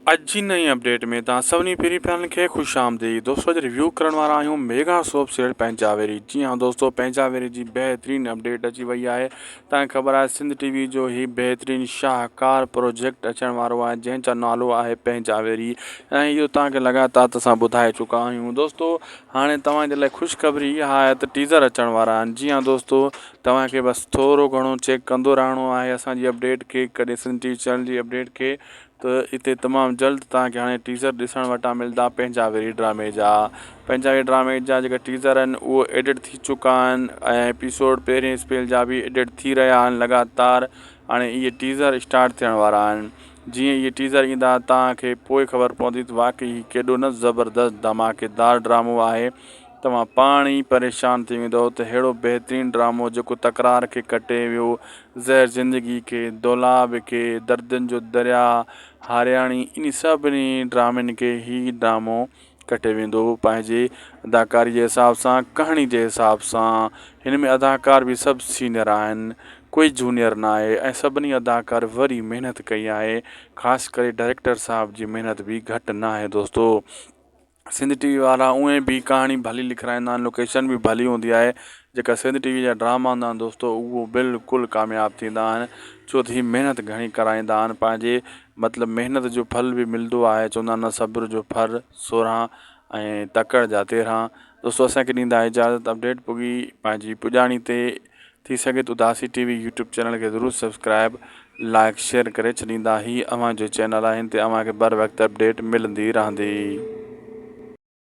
अॼु जी नई अपडेट में तव्हां सभिनी पहिरीं फैन खे ख़ुशि आमदीद। दोस्तों अॼु रिव्यू करण वारा आहियूं मेगा सोप सीरियल पंहिंजावेरी। जी हाँ दोस्तों, पंहिंजावेरी जी बहितरीनु अपडेट अची वई आहे। तव्हांखे ख़बर आहे सिंध टीवी जो ही बहितरीनु शाहकार प्रोजेक्ट अचण वारो आहे जंहिंजो नालो आहे पंहिंजावेरी, ऐं इहो तव्हांखे लॻातार असां ॿुधाए चुका आहियूं। दोस्तों हाणे तव्हांजे लाइ ख़ुशख़बरी इहा आहे त टीज़र अचण वारा आहिनि। जी हाँ दोस्तों, तव्हांखे बसि थोरो घणो चेक कंदो रहणो आहे असांजी अपडेट खे, कॾहिं सिंध टीवी चैनल जी अपडेट खे। त हिते तमामु जल्द तव्हांखे हाणे टीज़र ॾिसण वटां मिलंदा पंहिंजावेरी ड्रामे जा। पंहिंजावेरी ड्रामे जा जेका टीज़र आहिनि उहे एडिट थी चुका आहिनि ऐं एपिसोड पहिरें स्पेल जा बि एडिट थी रहिया आहिनि लगातार। हाणे इहे टीज़र स्टार्ट थियण वारा आहिनि। जीअं इहे टीज़र ईंदा तव्हांखे पोइ ख़बर पवंदी त वाक़ई केॾो न ज़बरदस्त धमाकेदार ड्रामो आहे। तव्हां पाण ई परेशान थी वेंदव त अहिड़ो बहितरीनु ड्रामो जेको तकरार खे कटे वियो, ज़हर ज़िंदगी खे, दौलाब खे, दर्दनि जो दरिया, हारियाणी, इन सभिनी ड्रामनि खे ई ड्रामो कटे वेंदो पंहिंजे अदाकारी जे हिसाब सां, कहाणी जे हिसाब सां। हिन में अदाकार बि सभु सीनियर आहिनि, कोई जूनियर न आहे ऐं सभिनी अदाकार वरी महिनत कई आहे। ख़ासि करे डायरेक्टर साहब जी महिनत बि घटि न आहे। दोस्तों सिंध टीवी वारा उहे बि कहाणी भली लिखाईंदा आहिनि, लोकेशन बि भली हूंदी आहे। जेका सिंध टीवी जा ड्रामा हूंदा आहिनि दोस्तों उहो बिल्कुलु कामयाबु थींदा आहिनि, छो त हीअ महिनत घणी कराईंदा आहिनि पंहिंजे मतिलबु महिनत जो फल बि मिलंदो आहे। चवंदा आहिनि न सब्र जो फल 16 ऐं तकड़ जा 13। दोस्तों असांखे ॾींदा इजाज़त। अपडेट पुगी पंहिंजी पुॼाणी ते थी सघे त उदासी टीवी यूट्यूब चैनल खे ज़रूरु सब्सक्राइब लाइक शेयर करे छॾींदा। ही अव्हांजो चैनल आहे, हिन ते अव्हांखे बर वक़्तु अपडेट मिलंदी रहंदी।